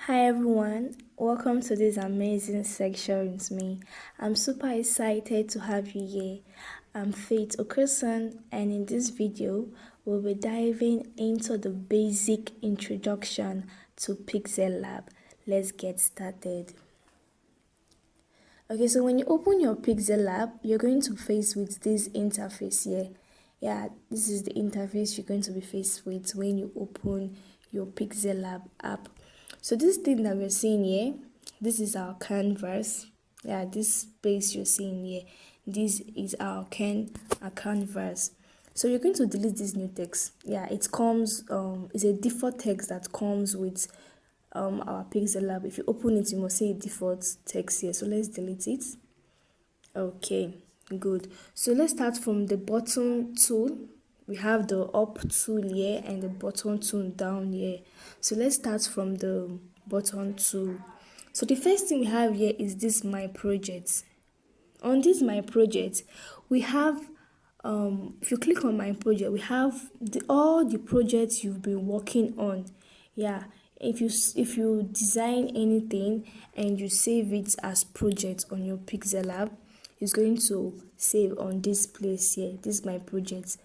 Hi everyone, welcome to this amazing section with me. I'm super excited to have you here. I'm Faith Okerson, and in this video, we'll be diving into the basic introduction to Pixellab. Let's get started. Okay, so when you open your Pixellab, you're going to face with this interface here. Yeah, this is the interface you're going to be faced with when you open your Pixellab app. So this thing that we're seeing here, this is our canvas. Yeah, this space you're seeing here, this is our canvas. So you're going to delete this new text. Yeah, it comes it's a default text that comes with our Pixellab. If you open it, you must see a default text here. So let's delete it. Okay, good. So let's start from the bottom tool. We have the up tool here and the bottom tool down here. So let's start from the bottom tool. So the first thing we have here is this my project. On this my project, we have if you click on my project, we have all the projects you've been working on. Yeah, if you design anything and you save it as project on your Pixellab, it's going to save on this place here. This is my project.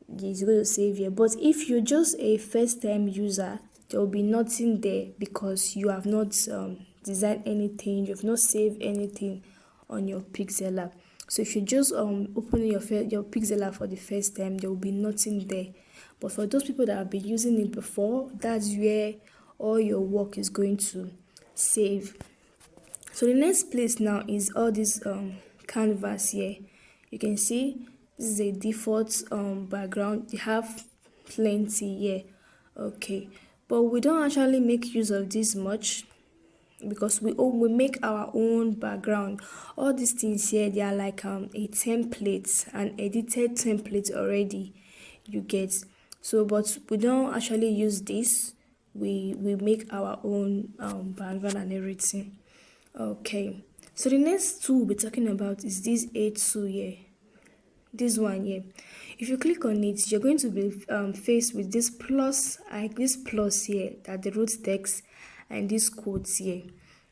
It's going to save here. But if you're just a first-time user, there will be nothing there because you have not designed anything, you have not saved anything on your Pixellab. So if you just open your Pixellab for the first time, there will be nothing there. But for those people that have been using it before, that's where all your work is going to save. So the next place now is all this canvas here. You can see this is a default background. You have plenty here. Okay, but we don't actually make use of this much because we make our own background. All these things here, they are like a template, an edited template already, you get. So but we don't actually use this. We make our own background and everything. Okay, so the next tool we'll be talking about is this A2 here. This one here. If you click on it, you're going to be faced with this plus, this plus here, that the root text, and these quotes here.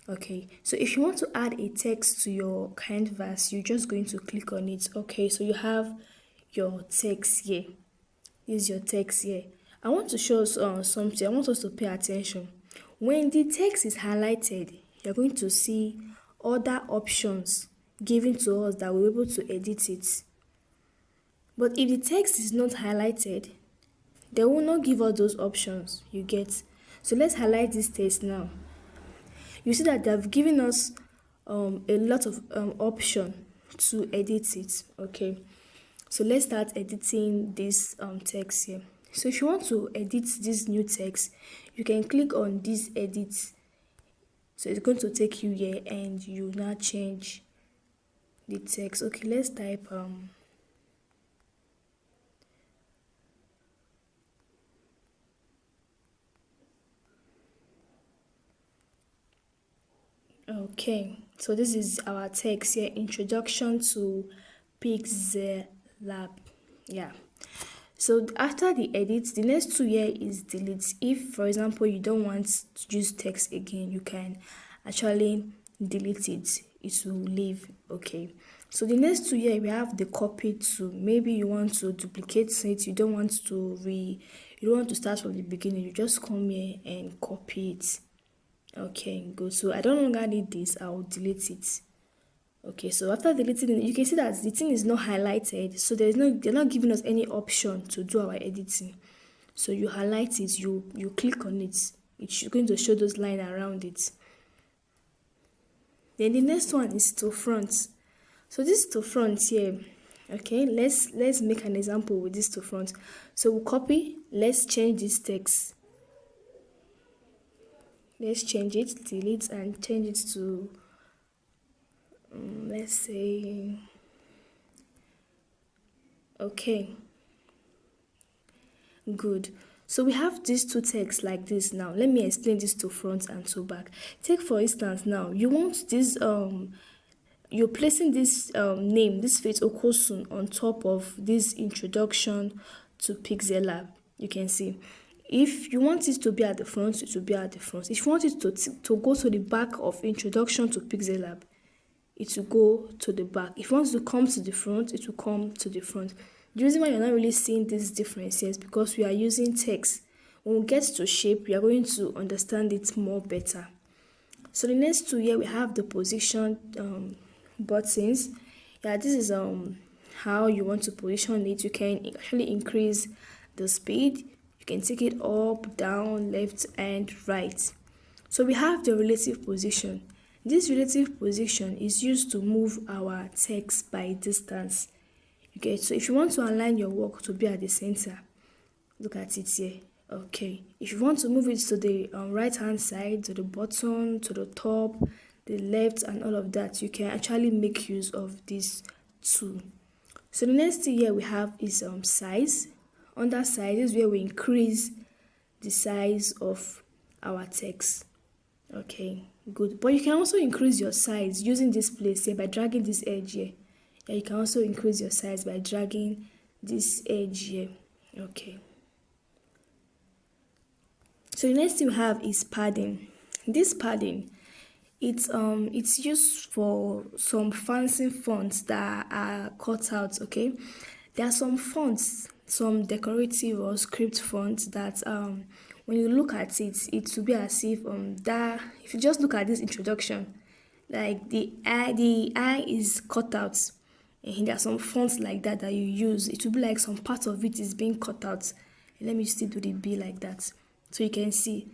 Okay, so if you want to add a text to your canvas, you're just going to click on it. Okay, so you have your text here. This is your text here. I want to show us something. I want us to pay attention. When the text is highlighted, you're going to see other options given to us that we're able to edit it. But if the text is not highlighted, they will not give us those options, you get. So let's highlight this text now. You see that they've given us a lot of option to edit it. Okay, so let's start editing this text here. So if you want to edit this new text, you can click on this edit. So it's going to take you here and you now change the text. Okay, let's type okay, so this is our text here, introduction to Pixellab. Yeah, so after the edit, the next two here is delete. If for example you don't want to use text again, you can actually delete it. It will leave. Okay, so the next two here we have the copy tool. Maybe you want to duplicate it, you don't want to start from the beginning, you just come here and copy it. Okay, good. So I don't longer need this, I'll delete it. Okay, so after deleting it, you can see that the thing is not highlighted, so they're not giving us any option to do our editing. So you highlight it, you click on it, it's going to show those lines around it. Then the next one is to front. So this to front here, okay, let's make an example with this to front. So we'll copy, let's change this text. Let's change it, delete and change it to let's say, okay, good. So we have these two texts like this. Now let me explain this to front and to back. Take for instance, now you want this you're placing this name, this Faith Okosun, on top of this introduction to Pixellab. You can see If you want it to be at the front, it will be at the front. If you want it to go to the back of introduction to Pixellab, it will go to the back. If you want it to come to the front, it will come to the front. The reason why you're not really seeing this difference is because we are using text. When we get to shape, we are going to understand it more better. So the next two here, we have the position buttons. Yeah, this is how you want to position it. You can actually increase the speed. You can take it up, down, left, and right. So we have the relative position. This relative position is used to move our text by distance. Okay, so if you want to align your work to be at the center, look at it here. Okay, if you want to move it to the right hand side, to the bottom, to the top, the left, and all of that, you can actually make use of this tool. So the next thing here we have is size. Under size is where we increase the size of our text. Okay, good. But you can also increase your size using this place here by dragging this edge here. Yeah, you can also increase your size by dragging this edge here. Okay. So the next thing we have is padding. This padding, it's used for some fancy fonts that are cut out. Okay, there are some fonts, some decorative or script fonts that when you look at it, it will be as if that if you just look at this introduction, like the eye is cut out. And there are some fonts like that you use. It will be like some part of it is being cut out. And let me still do the B like that, so you can see.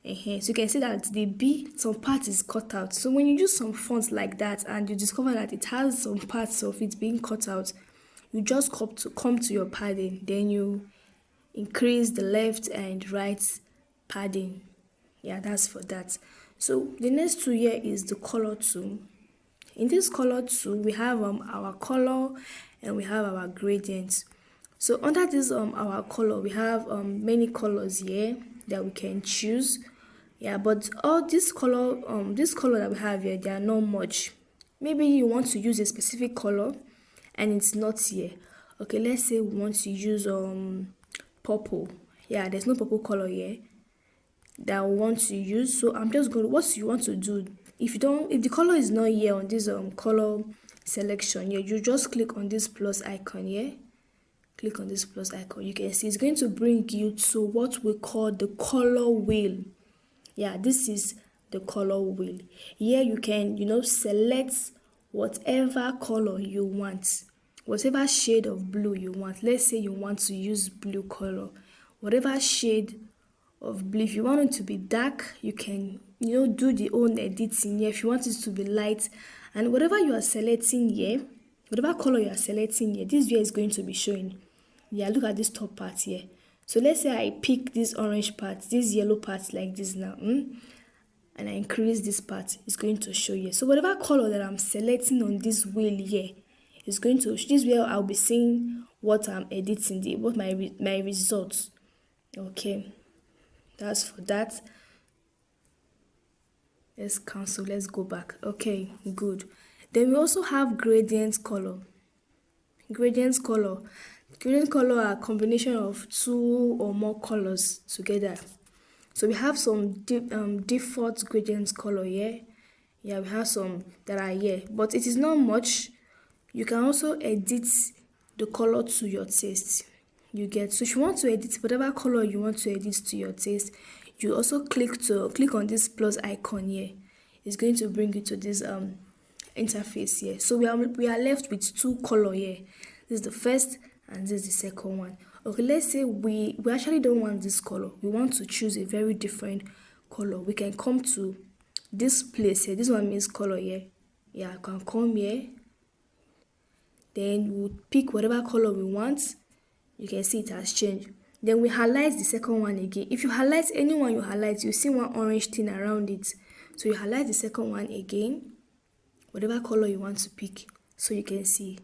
So you can see that the B, some part is cut out. So when you use some fonts like that and you discover that it has some parts of it being cut out, you just come to your padding. Then you increase the left and right padding. Yeah, that's for that. So the next tool here is the color tool. In this color tool, we have our color and we have our gradients. So under this our color, we have many colors here that we can choose. Yeah, but all this color that we have here, they are not much. Maybe you want to use a specific color and it's not here. Okay, let's say we want to use purple. Yeah, there's no purple color here that we want to use. So I'm just going to, what you want to do, if the color is not here on this color selection here, you just click on this plus icon here. Click on this plus icon. You can see it's going to bring you to what we call the color wheel. Yeah, this is the color wheel. Here you can, select whatever color you want, whatever shade of blue you want. Let's say you want to use blue color, whatever shade of blue. If you want it to be dark, you can do the own editing here. If you want it to be light, and whatever you are selecting here, whatever color you are selecting here, this here is going to be showing. Yeah, look at this top part here. So let's say I pick this orange part, this yellow part like this now, and I increase this part, it's going to show here. So whatever color that I'm selecting on this wheel here is going to, this where I'll be seeing what I'm editing, what my results. Okay, that's for that. Let's cancel, let's go back. Okay, good. Then we also have gradient color. Gradient color are a combination of two or more colors together. So we have some default gradient color here. Yeah, we have some that are here, but it is not much. You can also edit the color to your taste. You get, so if you want to edit whatever color you want to edit to your taste, you also click on this plus icon here. It's going to bring you to this interface here. So we are left with two color here. This is the first and this is the second one. Okay, let's say we actually don't want this color. We want to choose a very different color. We can come to this place here. This one means color here. Yeah, I can come here. Then we'll pick whatever color we want. You can see it has changed. Then we highlight the second one again. If you highlight any one you highlight, you see one orange thing around it. So you highlight the second one again, whatever color you want to pick, so you can see.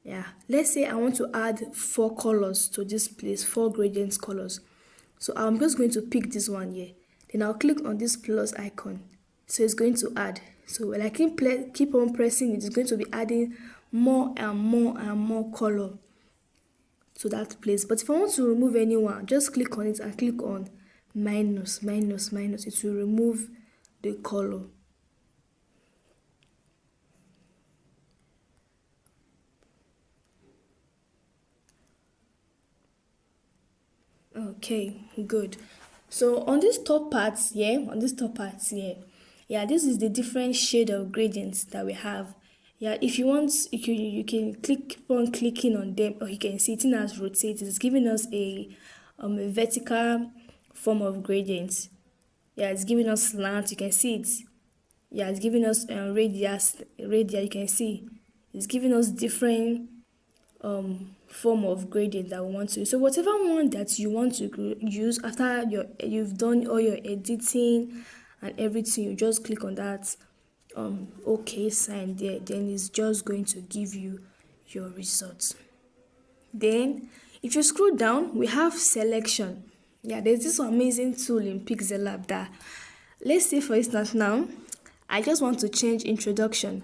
Yeah, let's say I want to add 4 colors to this place, 4 gradient colors. So I'm just going to pick this one here. Then I'll click on this plus icon. So it's going to add. So when I keep on pressing it, it's going to be adding more and more and more color to that place. But if I want to remove anyone, just click on it and click on minus, minus, minus. It will remove the color. Okay, good. So on this top part here, yeah, this is the different shade of gradients that we have. Yeah, if you want, you can click on clicking on them, or you can see it as rotate. It's giving us a vertical form of gradients. Yeah, it's giving us slant. You can see it. Yeah, it's giving us radius. You can see it's giving us different form of gradient that we want to. So whatever one that you want to use after you've done all your editing and everything, you just click on that OK sign there. Then it's just going to give you your results. Then if you scroll down, we have selection. Yeah, there's this amazing tool in Pixellab that, let's say for instance now, I just want to change introduction.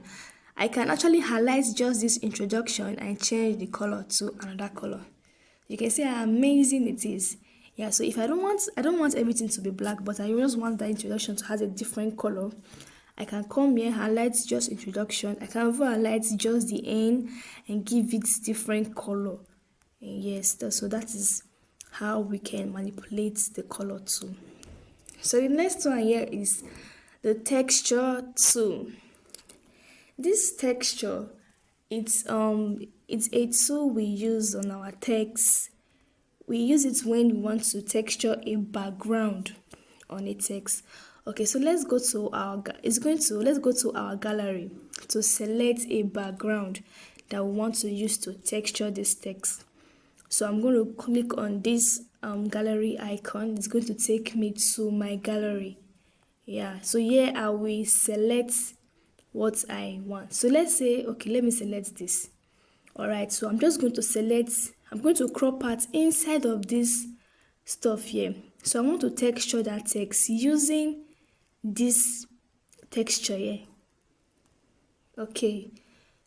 I can actually highlight just this introduction and change the color to another color. You can see how amazing it is. Yeah, so if I don't want everything to be black, but I just want the introduction to have a different color, I can come here, highlight just introduction. I can even highlight just the end and give it different color. And yes, so that is how we can manipulate the color too. So the next one here is the texture tool. This texture, it's a tool we use on our text. We use it when we want to texture a background on a text. Okay, so let's go to our gallery to select a background that we want to use to texture this text. So I'm going to click on this gallery icon. It's going to take me to my gallery. Yeah, so here I will select what I want. So let's say, okay, let me select this. All right, so I'm going to crop out inside of this stuff here. So I want to texture that text using this texture here. Okay,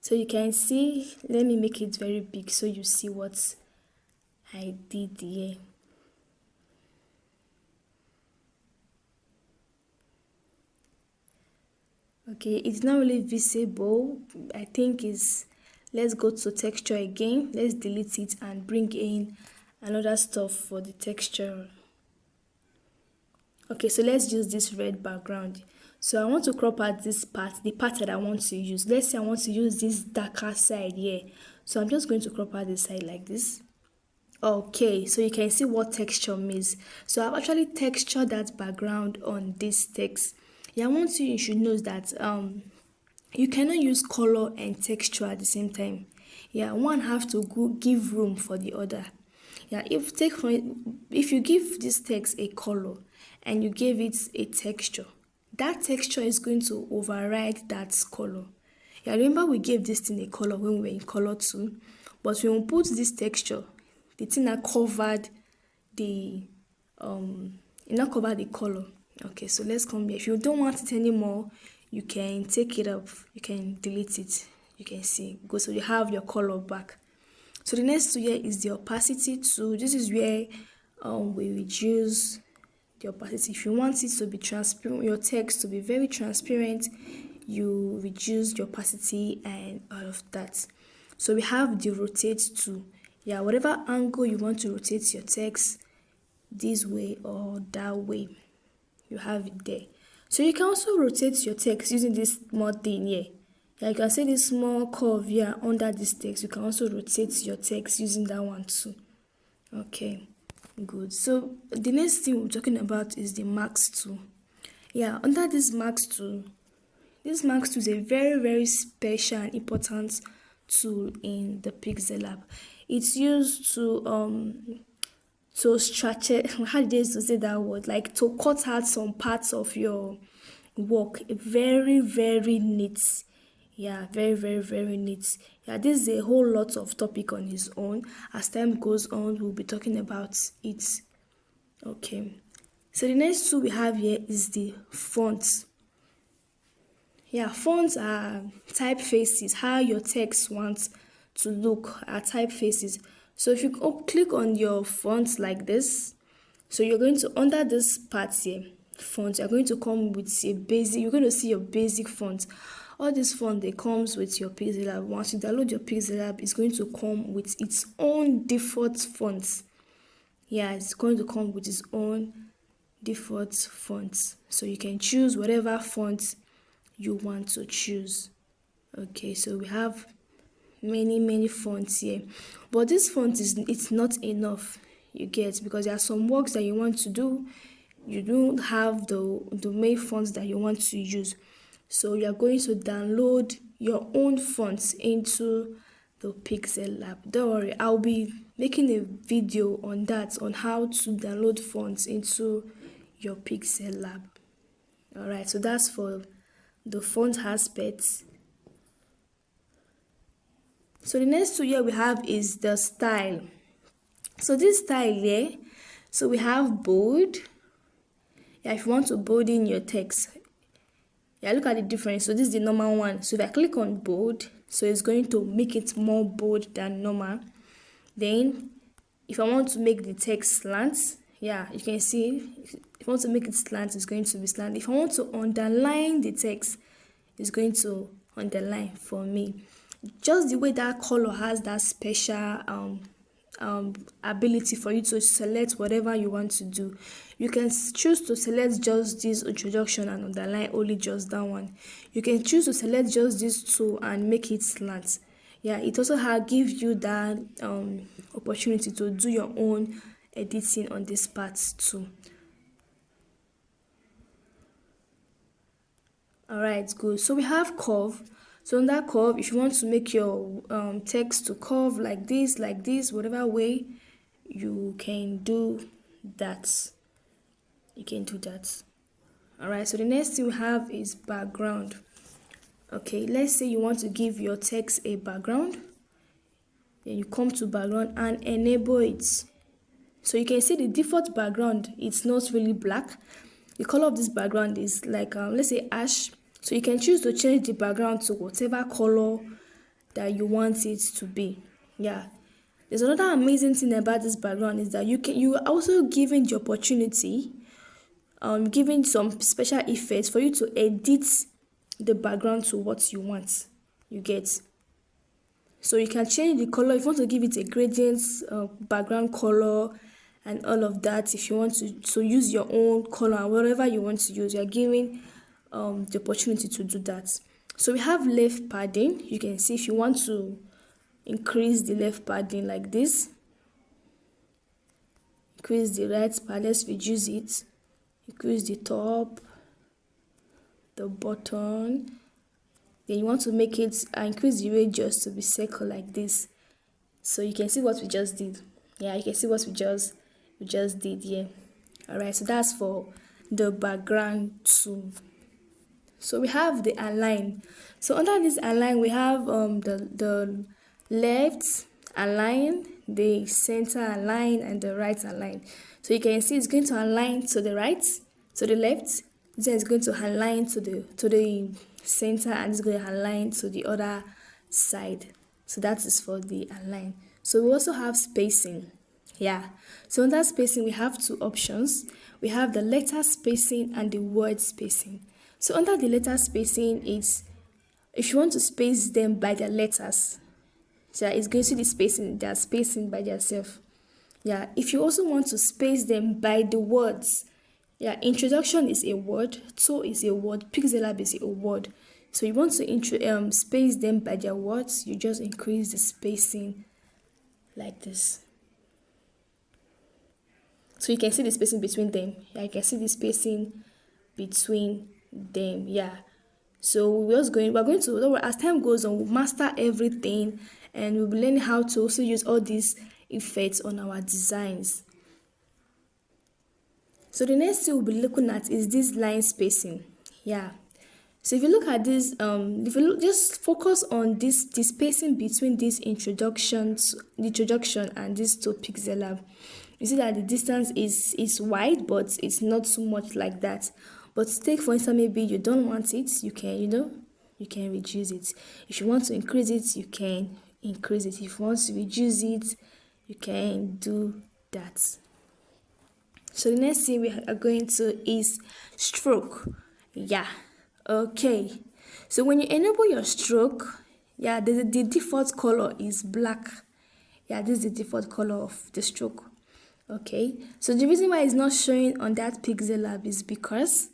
so you can see, let me make it very big so you see what I did here. Okay, it's not really visible. I think let's go to texture again. Let's delete it and bring in another stuff for the texture. Okay, so let's use this red background. So I want to crop out this part, the part that I want to use. Let's say I want to use this darker side here. So I'm just going to crop out this side like this. Okay, so you can see what texture means. So I've actually textured that background on this text. Yeah, you should know that you cannot use color and texture at the same time. Yeah, one have to give room for the other. Yeah, if you give this text a color and you give it a texture, that texture is going to override that color. Yeah, remember we gave this thing a color when we were in color 2, but when we put this texture, the thing that covered the color. Okay, so let's come here. If you don't want it anymore, you can take it up, you can delete it. You can see, so you have your color back. So the next tool here is the opacity tool. This is where we reduce the opacity. If you want it to be transparent, your text to be very transparent, you reduce the opacity and all of that. So we have the rotate tool. Yeah, whatever angle you want to rotate your text, this way or that way, you have it there. So you can also rotate your text using this small thing here. Yeah, you can see this small curve here under this text. You can also rotate your text using that one too. Okay, good. So the next thing we're talking about is the max tool. Yeah, under this max tool is a very, very special and important tool in the Pixellab. It's used to stretch it, how did they say that word, like to cut out some parts of your work. Very, very neat. Yeah, very, very, very neat. Yeah, this is a whole lot of topic on its own. As time goes on, we'll be talking about it. Okay, so the next tool we have here is the fonts. Yeah, fonts are typefaces, how your text wants to look are typefaces. So if you click on your font like this, so you're going to, under this part here, font, you're going to come with a basic, you're going to see your basic font. All this font, they comes with your Pixellab. Once you download your Pixellab, it's going to come with its own default fonts. Yeah, it's going to come with its own default fonts. So you can choose whatever font you want to choose. Okay, so we have many fonts here, but this font it's not enough, you get, because there are some works that you want to do, you don't have the main fonts that you want to use. So you are going to download your own fonts into the Pixellab. Don't worry, I'll be making a video on that, on how to download fonts into your Pixellab. Alright, so that's for the font aspects. So the next two here we have is the style. So this style here, so we have bold. Yeah, if you want to bold in your text, yeah, look at the difference. So this is the normal one. So if I click on bold, so it's going to make it more bold than normal. Then if I want to make the text slant, yeah, you can see if I want to make it slant, it's going to be slant. If I want to underline the text, it's going to underline for me. Just the way that color has that special ability for you to select whatever you want to do. You can choose to select just this introduction and underline only just that one. You can choose to select just these two and make it slant. Yeah, it also gives you that opportunity to do your own editing on this part too. Alright, good. So we have curve. So on that curve, if you want to make your text to curve like this, whatever way, you can do that. You can do that. Alright, so the next thing we have is background. Okay, let's say you want to give your text a background. Then you come to background and enable it. So you can see the default background, it's not really black. The color of this background is like, let's say ash. So you can choose to change the background to whatever color that you want it to be. Yeah. There's another amazing thing about this background is that you are also given the opportunity, giving some special effects for you to edit the background to what you want. You get. So you can change the color if you want to give it a gradient background color and all of that. If you want to use your own color, whatever you want to use, you're giving the opportunity to do that. So we have left padding. You can see if you want to increase the left padding like this, increase the right pad, let's reduce it, increase the top, the bottom. Then you want to make it increase the radius to be circle like this. So you can see what we just did. Yeah, you can see what we just did here. Alright, so that's for the background too. So we have the align. So under this align, we have the left align, the center align, and the right align. So you can see it's going to align to the right, to the left. Then it's going to align to the center, and it's going to align to the other side. So that is for the align. So we also have spacing. Yeah. So under spacing, we have two options. We have the letter spacing and the word spacing. So under the letter spacing, it's if you want to space them by their letters, so it's going to be spacing, they are spacing by themselves. Yeah, if you also want to space them by the words, yeah, introduction is a word, so is a word, Pixellab is a word. So you want to space them by their words, you just increase the spacing like this. So you can see the spacing between them. Yeah, you can see the spacing between them. Yeah. So we're going to, as time goes on, we'll master everything, and we'll be learning how to also use all these effects on our designs. So the next thing we'll be looking at is this line spacing. Yeah. So if you look at this, just focus on the spacing between the introduction and this to Pixellab. You see that the distance is wide, but it's not so much like that. But take for instance, maybe you don't want it, you can, you can reduce it. If you want to increase it, you can increase it. If you want to reduce it, you can do that. So the next thing we are going to is stroke. Yeah, okay. So when you enable your stroke, yeah, the default color is black. Yeah, this is the default color of the stroke. Okay, so the reason why it's not showing on that Pixellab is because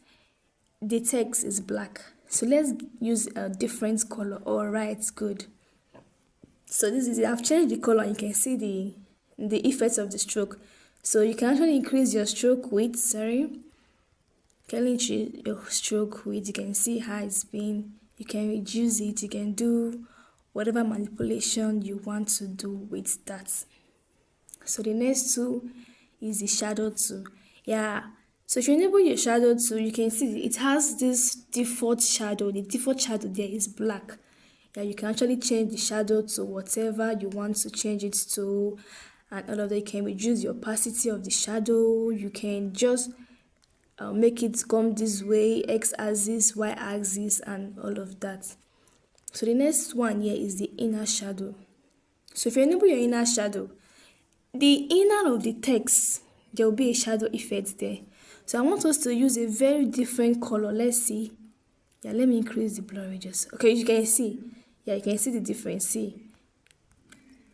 the text is black. So let's use a different color. All right, good. So this is, I've changed the color. You can see the effects of the stroke. So you can actually increase your stroke width. Sorry, you can increase your stroke width. You can see how it's been. You can reduce it. You can do whatever manipulation you want to do with that. So the next tool is the shadow tool. Yeah, so if you enable your shadow tool, you can see it has this default shadow. The default shadow there is black. Yeah, you can actually change the shadow to whatever you want to change it to, and all of that. You can reduce the opacity of the shadow. You can just make it come this way, x-axis, y-axis, and all of that. So the next one here is the inner shadow. So if you enable your inner shadow, the inner of the text, there will be a shadow effect there. So I want us to use a very different color. Let's see. Yeah, let me increase the blur just. Okay, you can see. Yeah, you can see the difference. See.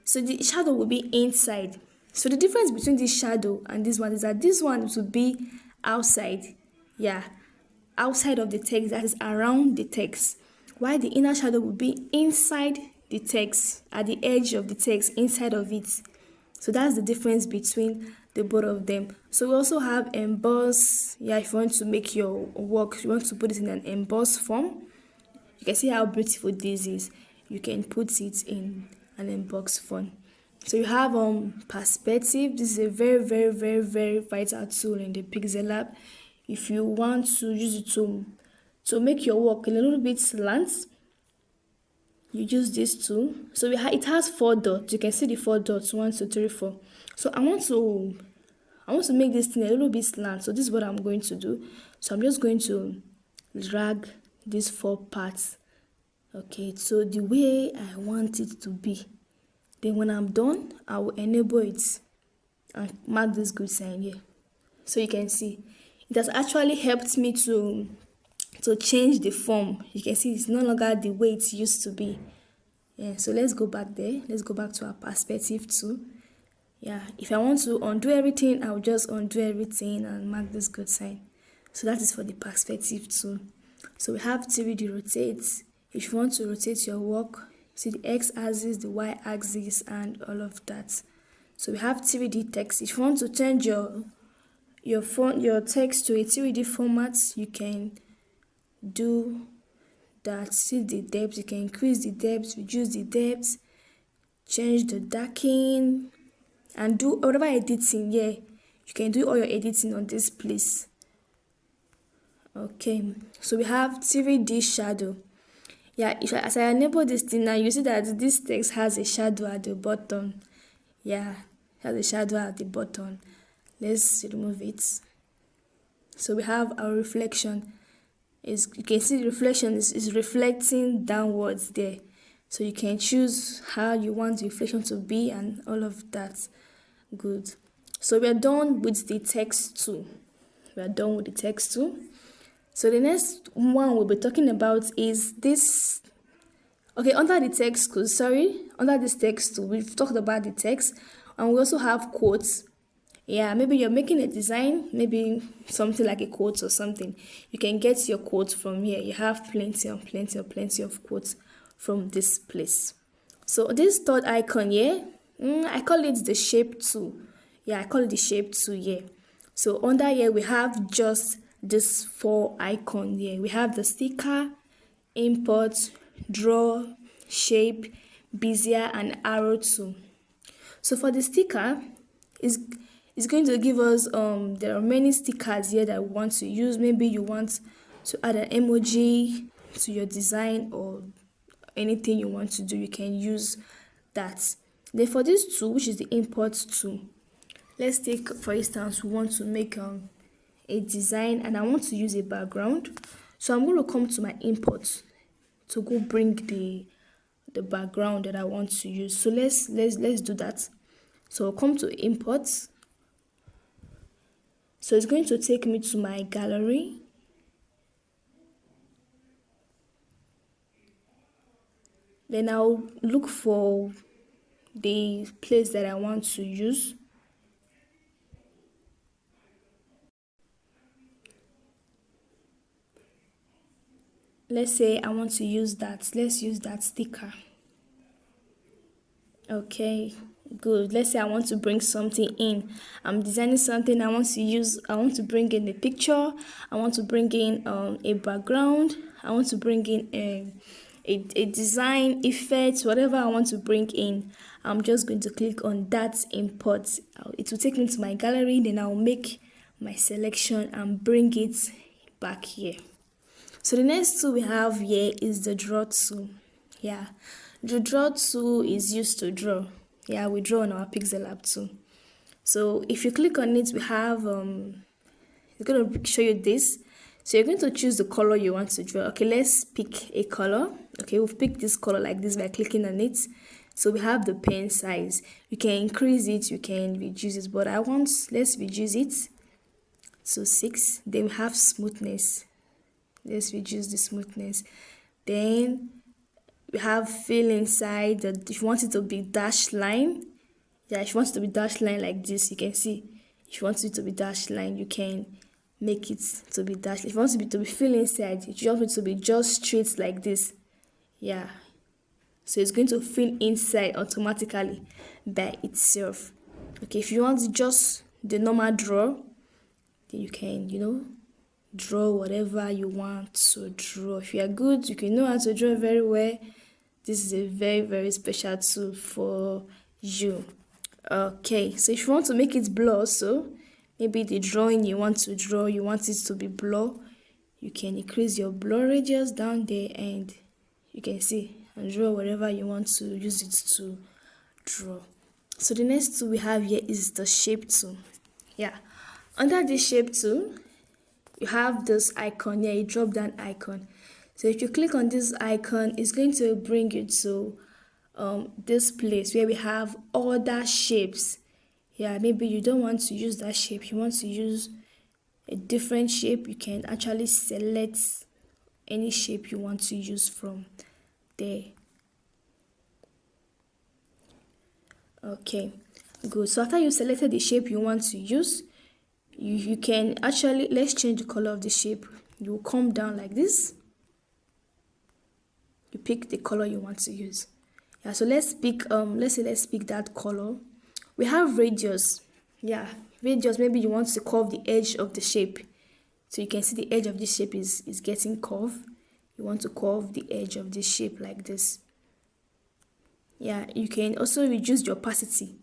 So the shadow will be inside. So the difference between this shadow and this one is that this one will be outside. Yeah, outside of the text, that is around the text. While the inner shadow will be inside the text, at the edge of the text, inside of it. So that's the difference between the both of them. So we also have emboss. Yeah, if you want to make your work, you want to put it in an emboss form. You can see how beautiful this is. You can put it in an emboss form. So you have perspective. This is a very, very, very, very vital tool in the Pixellab. If you want to use it to make your work a little bit slant, you use this tool. So it has 4 dots. You can see the 4 dots, 1, 2, 3, 4. So I want to make this thing a little bit slant. So this is what I'm going to do. So I'm just going to drag these 4 parts. Okay, so the way I want it to be. Then when I'm done, I will enable it and mark this good sign here. So you can see it has actually helped me to change the form. You can see it's no longer the way it used to be. Yeah, so let's go back there. Let's go back to our perspective tool. Yeah, if I want to undo everything, I'll just undo everything and mark this good sign. So that is for the perspective tool. So we have 3D rotate. If you want to rotate your work, see the x-axis, the y-axis, and all of that. So we have 3D text. If you want to change your text to a 3D format, you can do that. See the depth. You can increase the depth, reduce the depth, change the darkening, and do whatever editing. Yeah, you can do all your editing on this place. Okay, so we have 3D shadow. Yeah, as I enable this thing now, you see that this text has a shadow at the bottom. Yeah, it has a shadow at the bottom. Let's remove it. So we have our reflection. You can see the reflection is reflecting downwards there. So you can choose how you want the reflection to be and all of that. Good. So we are done with the text tool. We are done with the text tool. So the next one we'll be talking about is this. Okay, under the text tool, under this text tool, we've talked about the text, and we also have quotes. Yeah, maybe you're making a design, maybe something like a quote or something. You can get your quotes from here. You have plenty of quotes from this place. So this third icon here, I call it the shape tool. Yeah, I call it the shape tool here. So under here, we have just this 4 icons here. We have the sticker, import, draw, shape, bezier, and arrow tool. So for the sticker, it's going to give us there are many stickers here that we want to use. Maybe you want to add an emoji to your design or anything you want to do, you can use that. Then for this tool, which is the import tool, let's take, for instance, we want to make a design and I want to use a background. So I'm going to come to my import to go bring the background that I want to use. So let's do that. So I'll come to import. So it's going to take me to my gallery. Then I'll look for the place that I want to use. Let's say I want to use that. Let's use that sticker. Okay, good. Let's say I want to bring something in. I'm designing something. I want to bring in a picture. I want to bring in a background. I want to bring in a design effect, whatever I want to bring in. I'm just going to click on that import. It will take me to my gallery. Then I'll make my selection and bring it back here. So the next tool we have here is the draw tool. Yeah, the draw tool is used to draw. Yeah, we draw on our Pixellab tool. So if you click on it, we have it's going to show you this. So you're going to choose the color you want to draw. Okay, let's pick a color. Okay, we've picked this color like this by clicking on it. So we have the pen size. You can increase it, you can reduce it, but let's reduce it to 6. Then we have smoothness. Let's reduce the smoothness. Then we have fill inside. If you want it to be dashed line, yeah, if you want it to be dashed line like this, you can see. If you want it to be dashed line, you can make it to be dashed. If you want it to be fill inside, if you want it to be just straight like this, yeah. So it's going to fill inside automatically by itself. Okay, if you want just the normal draw, then you can, draw whatever you want to draw. If you are good, you can know how to draw very well. This is a very, very special tool for you. Okay, so if you want to make it blur, so maybe the drawing you want to draw, you want it to be blur, you can increase your blur radius down there and you can see and draw whatever you want to use it to draw. So the next tool we have here is the shape tool. Yeah, under the shape tool, you have this icon here, a drop down icon. So if you click on this icon, it's going to bring you to this place where we have other shapes. Yeah, maybe you don't want to use that shape, you want to use a different shape. You can actually select any shape you want to use from there. Okay, good. So after you selected the shape you want to use, you can actually, let's change the color of the shape. You will come down like this. You pick the color you want to use. Yeah, so let's pick let's pick that color. We have radius. Yeah, radius, maybe you want to curve the edge of the shape. So you can see the edge of this shape is getting curved. You want to curve the edge of this shape like this. Yeah, you can also reduce the opacity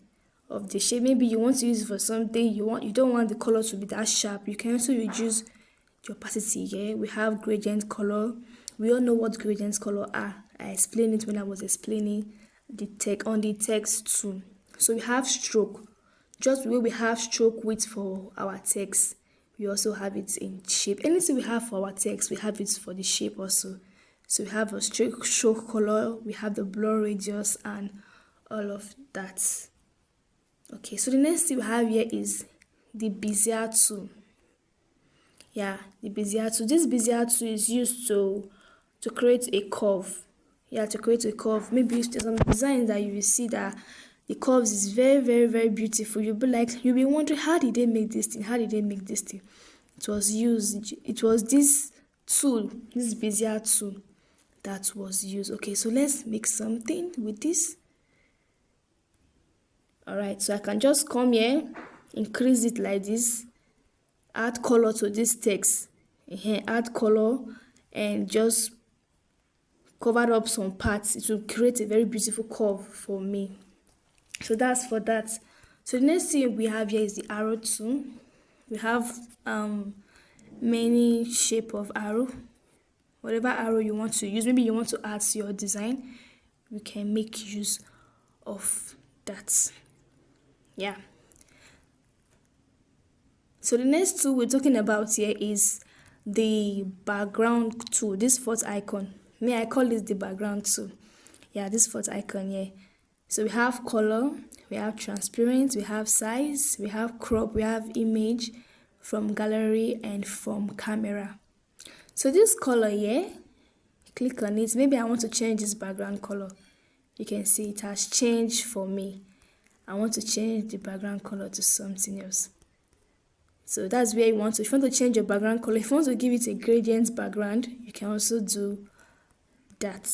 of the shape. Maybe you want to use it for something you don't want the color to be that sharp. You can also reduce the opacity. Yeah, we have gradient color. We all know what gradient color are. I explained it when I was explaining the text too. So we have stroke. Just the way we have stroke width for our text, we also have it in shape. Anything we have for our text, we have it for the shape also. So we have a stroke color, we have the blur radius and all of that. Okay, so the next thing we have here is the Bezier tool. Yeah, the Bezier tool. This Bezier tool is used to create a curve. Yeah, to create a curve. Maybe there's some designs that you will see that the curves is very, very, very beautiful. You'll be wondering, how did they make this thing? How did they make this thing? It was this tool, this Bezier tool that was used. Okay, so let's make something with this. Alright, so I can just come here, increase it like this, add color to this text, add color and just cover up some parts. It will create a very beautiful curve for me. So that's for that. So the next thing we have here is the arrow tool. We have many shape of arrow. Whatever arrow you want to use, maybe you want to add to your design, you can make use of that. Yeah. So the next tool we're talking about here is the background tool. This fourth icon. I call this the background tool. Yeah, this fourth icon here. So we have color, we have transparent, we have size, we have crop, we have image from gallery and from camera. So this color here, click on it. Maybe I want to change this background color. You can see it has changed for me. I want to change the background color to something else. So that's where you want to. If you want to change your background color, if you want to give it a gradient background, you can also do that.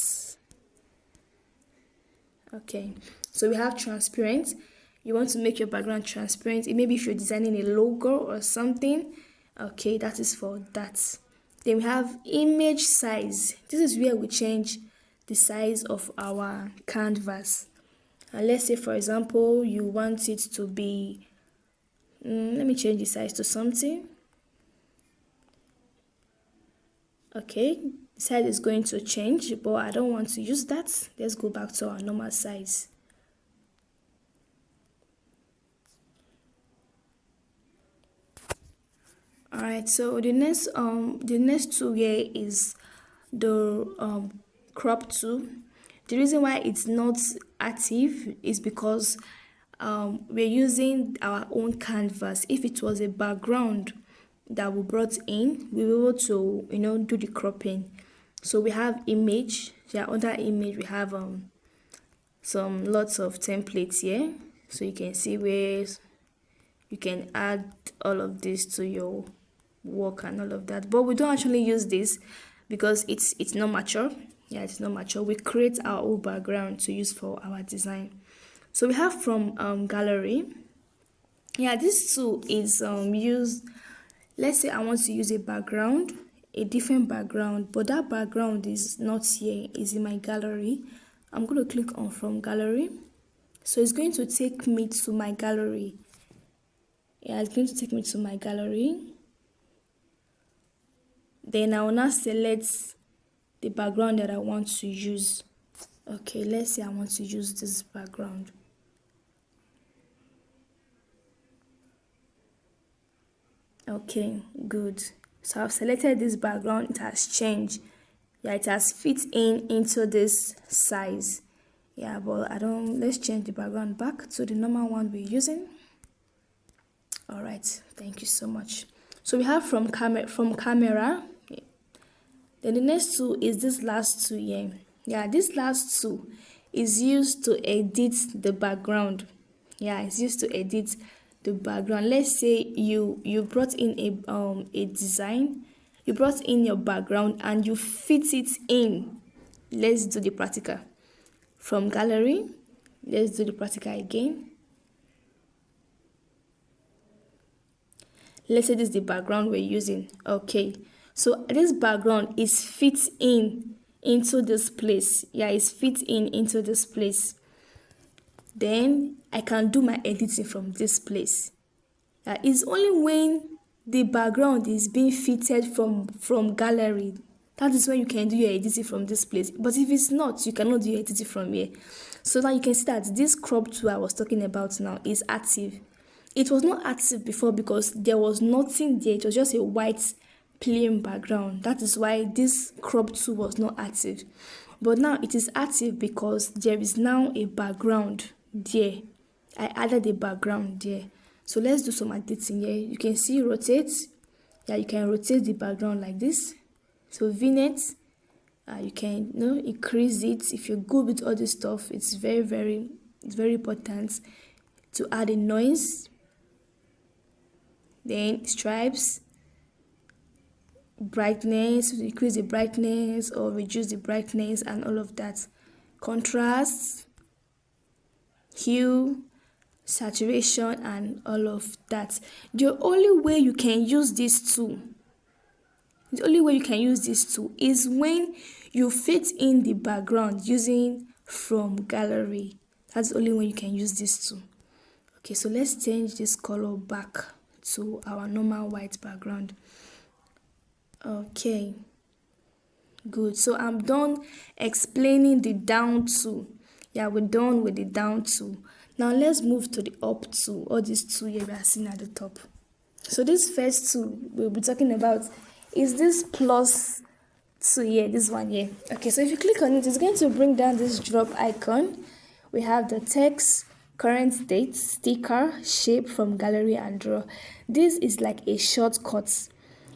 Okay, so we have transparent. You want to make your background transparent. Maybe if you're designing a logo or something, okay, that is for that. Then we have image size. This is where we change the size of our canvas. Let's say, for example, you want it to be, let me change the size to something. Okay, the size is going to change, but I don't want to use that. Let's go back to our normal size. Alright, so the next tool here is the crop tool. The reason why it's not active is because we're using our own canvas. If it was a background that we brought in, we were able to, do the cropping. So we have image. Under image we have some lots of templates here. So you can see where you can add all of this to your work and all of that. But we don't actually use this because it's not mature. It's not mature. We create our own background to use for our design. So we have from gallery. This tool is used. Let's say I want to use a background, a different background, but that background is not here, is in my gallery. I'm going to click on from gallery. So it's going to take me to my gallery. It's going to take me to my gallery. Then I will now select the background that I want to use. Okay, let's say I want to use this background. Okay, good. So I've selected this background. It has changed. It has fit into this size. But let's change the background back to the normal one we're using. All right, thank you so much. So we have from camera. Then the next tool is this last tool here. This last tool is used to edit the background. It's used to edit the background. Let's say you brought in a design, you brought in your background and you fit it in. Let's do the practical. From gallery, let's do the practical again. Let's say this is the background we're using. Okay, so this background is fit into this place. It's fit into this place. Then I can do my editing from this place. It's only when the background is being fitted from gallery, that is when you can do your editing from this place. But if it's not, you cannot do your editing from here. So now you can see that this crop tool I was talking about now is active. It was not active before because there was nothing there. It was just a white plain background. That is why this crop tool was not active. But now it is active because there is now a background there. I added a background there. So let's do some editing here. You can see rotate. You can rotate the background like this. So vignette, you can increase it. If you're good with all this stuff, it's very important to add a noise. Then stripes, brightness, increase the brightness or reduce the brightness and all of that. Contrast, hue, saturation and all of that. The only way you can use this tool is when you fit in the background using from gallery. That's the only way you can use this tool. Okay, so let's change this color back to our normal white background. Okay, good. So I'm done explaining the down tool. We're done with the down tool. Now let's move to the up tool, or this tool here we are seeing at the top. So this first tool we'll be talking about is this plus tool here, this one here. Okay, so if you click on it, it's going to bring down this drop icon We have the text, current date, sticker, shape from gallery and draw. This is like a shortcut.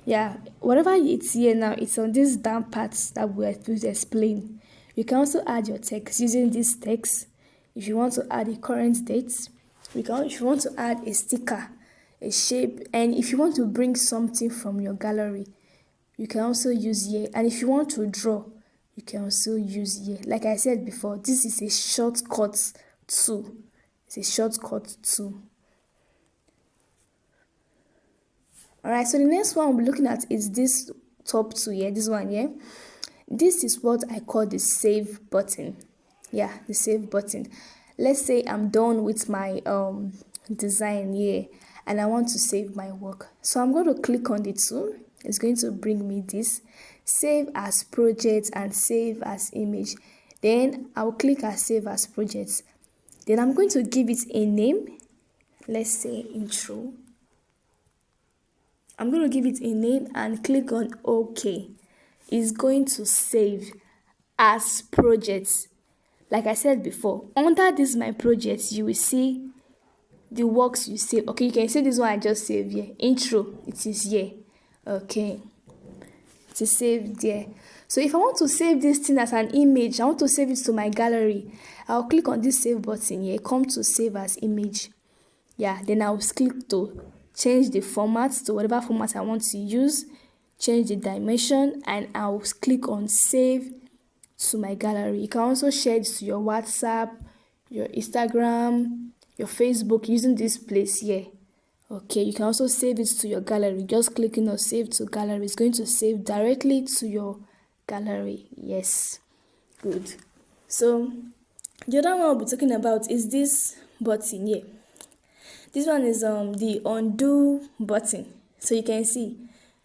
Yeah, whatever it's here now, it's on these down parts that we are to explain. You can also add your text using this text. If you want to add a current date, if you want to add a sticker, a shape, and if you want to bring something from your gallery, you can also use here. And if you want to draw, you can also use here. Like I said before, this is a shortcut tool. It's a shortcut tool. Alright, so the next one we'll be looking at is this top two here, this one here. This is what I call the save button. Yeah, the save button. Let's say I'm done with my design here and I want to save my work. So I'm going to click on the tool. It's going to bring me this save as project and save as image. Then I'll click as save as project. Then I'm going to give it a name. Let's say intro. I'm going to give it a name and click on OK. It's going to save as projects. Like I said before, under this my projects, you will see the works you save. Okay, you can see this one I just saved here. Intro, it is here. Okay, it is saved there. So if I want to save this thing as an image, I want to save it to my gallery, I'll click on this save button here, come to save as image. Yeah, then I'll click to change the format to whatever format I want to use, change the dimension, and I'll click on save to my gallery. You can also share it to your WhatsApp, your Instagram, your Facebook using this place here. Okay, you can also save it to your gallery. Just clicking on save to gallery is going to save directly to your gallery. Yes, good. So the other one I'll be talking about is this button here. This one is the undo button. So you can see.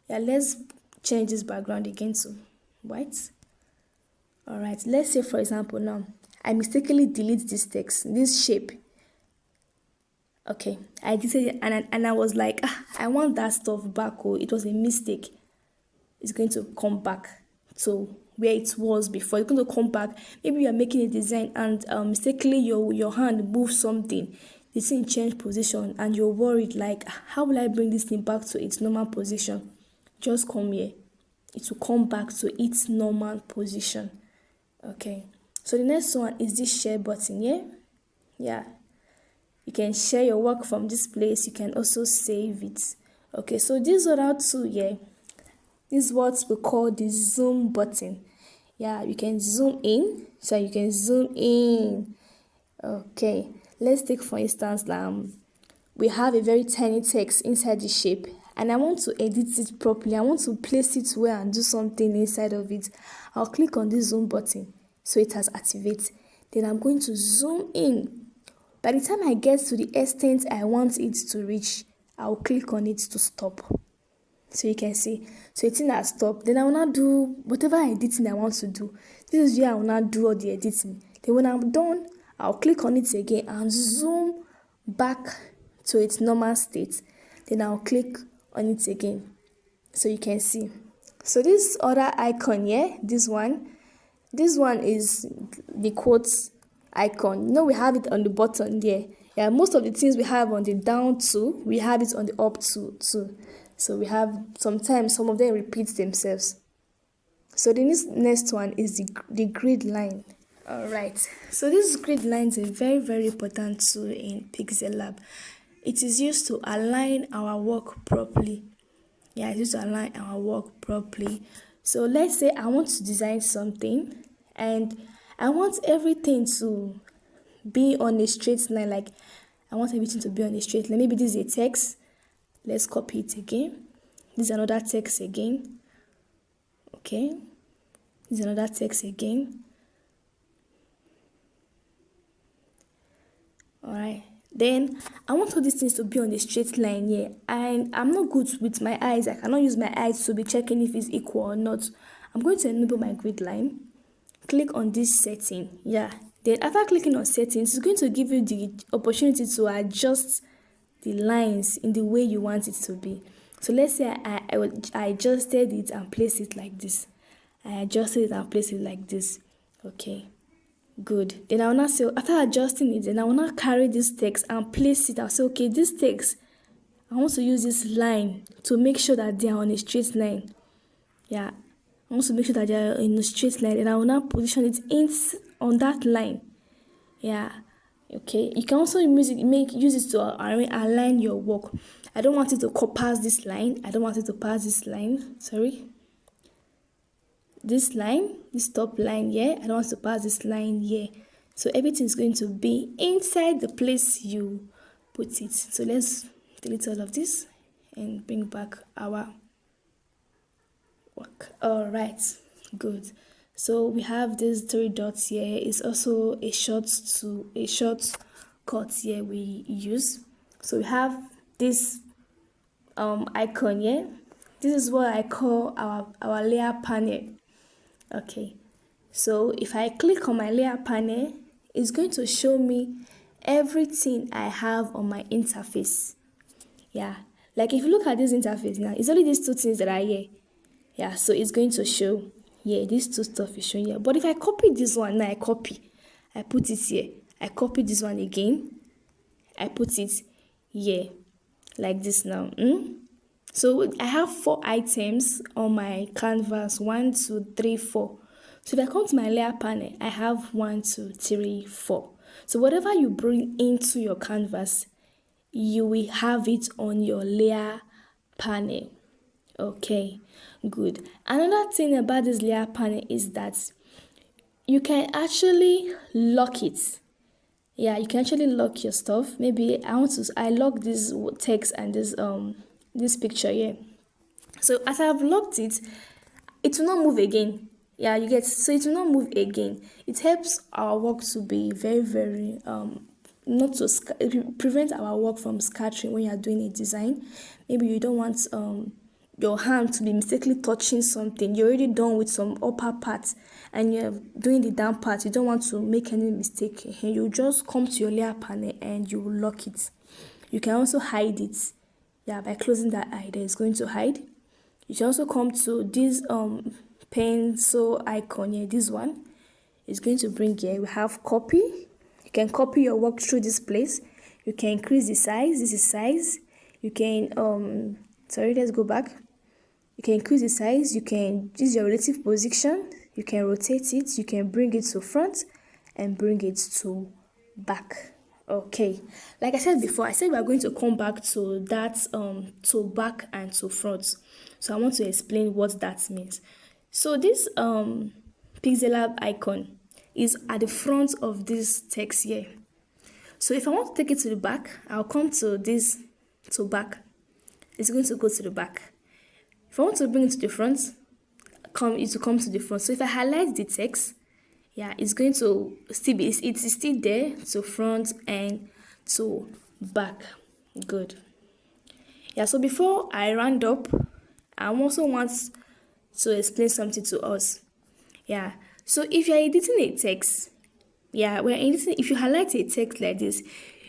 Yeah, let's change this background again to white. All right, let's say for example now I mistakenly delete this text, this shape. Okay, I deleted it and I was like, I want that stuff back. Oh, it was a mistake. It's going to come back to where it was before. It's going to come back. Maybe you are making a design and mistakenly your hand moves something. The thing changed position and you're worried like, how will I bring this thing back to its normal position? Just come here. It will come back to its normal position. Okay, so the next one is this share button here. Yeah, you can share your work from this place. You can also save it. Okay, so these other two here, this is what we call the zoom button. Yeah, you can zoom in. So you can zoom in. Okay, let's take for instance we have a very tiny text inside the shape and I want to edit it properly. I want to place it where and do something inside of it. I'll click on this zoom button so it has activated. Then I'm going to zoom in. By the time I get to the extent I want it to reach, I'll click on it to stop. So you can see, so it's in that stop. Then I will not do whatever editing I want to do. This is where I will not do all the editing. Then when I'm done, I'll click on it again and zoom back to its normal state. Then I'll click on it again. So you can see. So this other icon here, this one is the quotes icon. You know, we have it on the button there. Yeah, most of the things we have on the down two, we have it on the up two too. So we have sometimes some of them repeat themselves. So the next one is the grid line. All right. So this grid line is a very, very important tool in Pixellab. It is used to align our work properly. Yeah, it's used to align our work properly. So let's say I want to design something and I want everything to be on a straight line. Like I want everything to be on a straight line. Maybe this is a text. Let's copy it again. This is another text again. Okay. This is another text again. Alright. Then I want all these things to be on a straight line here. And I'm not good with my eyes. I cannot use my eyes to be checking if it's equal or not. I'm going to enable my grid line. Click on this setting. Yeah. Then after clicking on settings, it's going to give you the opportunity to adjust the lines in the way you want it to be. So let's say I adjusted it and placed it like this. I adjusted it and placed it like this. Okay. Good. Then I will not say, after adjusting it, then I will not carry this text and place it. I'll say, okay, this text, I want to use this line to make sure that they are on a straight line. Yeah, I want to make sure that they are in a straight line, and I will not position it on that line. Yeah, okay. You can also use it to align your work. I don't want it to pass this line. I don't want it to pass this line. Sorry. This line, this top line here, I don't want to pass this line here. So everything is going to be inside the place you put it. So let's delete all of this and bring back our work. All right, good. So we have these 3 dots here. It's also a short cut here we use. So we have this icon here. This is what I call our layer panel. Okay, so if I click on my layer panel, it's going to show me everything I have on my interface. Yeah, like if you look at this interface now, it's only these 2 things that are here. Yeah, so it's going to show, yeah, these 2 stuff is showing here. But if I copy this one, now I put it here. I copy this one again, I put it here, like this now. So I have 4 items on my canvas, 1, 2, 3, 4. So if I come to my layer panel, I have 1, 2, 3, 4. So whatever you bring into your canvas, you will have it on your layer panel. Okay, good. Another thing about this layer panel is that you can actually lock it. Yeah, you can actually lock your stuff. Maybe I lock this text and this picture here. So as I have locked it, it will not move again. Yeah, you get, so it will not move again. It helps our work to be very, very it prevents our work from scattering when you are doing a design. Maybe you don't want your hand to be mistakenly touching something. You're already done with some upper parts and you're doing the down part. You don't want to make any mistake. And you just come to your layer panel and you will lock it. You can also hide it. Yeah, by closing that eye there, it's going to hide. You can also come to this pencil icon here. This one is going to bring here. We have copy. You can copy your work through this place. You can increase the size. This is size. You can let's go back. You can increase the size. You can use your relative position. You can rotate it. You can bring it to front and bring it to back. Okay, like I said before, I said we are going to come back to that to back and to front. So I want to explain what that means. So this Pixellab icon is at the front of this text here. So if I want to take it to the back, I'll come to this to back. It's going to go to the back. If I want to bring it to the front, it will come to the front. So if I highlight the text, yeah, it's going to still be, it is still there to front and to back. Good. Yeah, so before I round up, I also want to explain something to us. Yeah, so if you're editing a text, yeah, if you highlight a text like this,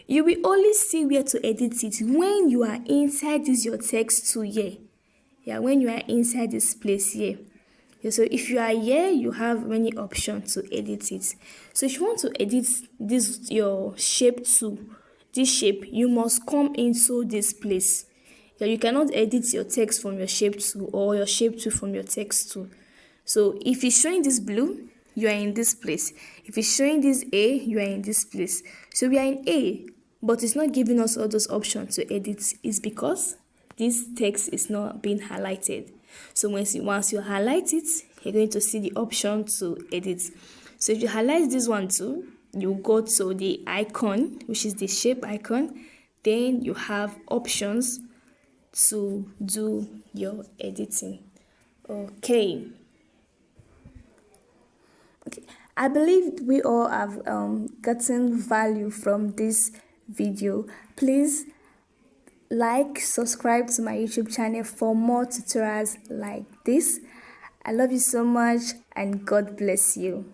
you will only see where to edit it when you are inside this your text tool here. Yeah, when you are inside this place here. Yeah, so if you are here, you have many options to edit it. So if you want to edit this your shape tool, this shape, you must come into this place. Yeah, you cannot edit your text from your shape tool or your shape tool from your text tool. So if it's showing this blue, you are in this place. If it's showing this A, you are in this place. So we are in A, but it's not giving us all those options to edit. It's because this text is not being highlighted. So once you highlight it, you're going to see the option to edit. So if you highlight this one too, you go to the icon, which is the shape icon. Then you have options to do your editing. Okay. I believe we all have gotten value from this video. Please like, subscribe to my YouTube channel for more tutorials like this. I love you so much and God bless you.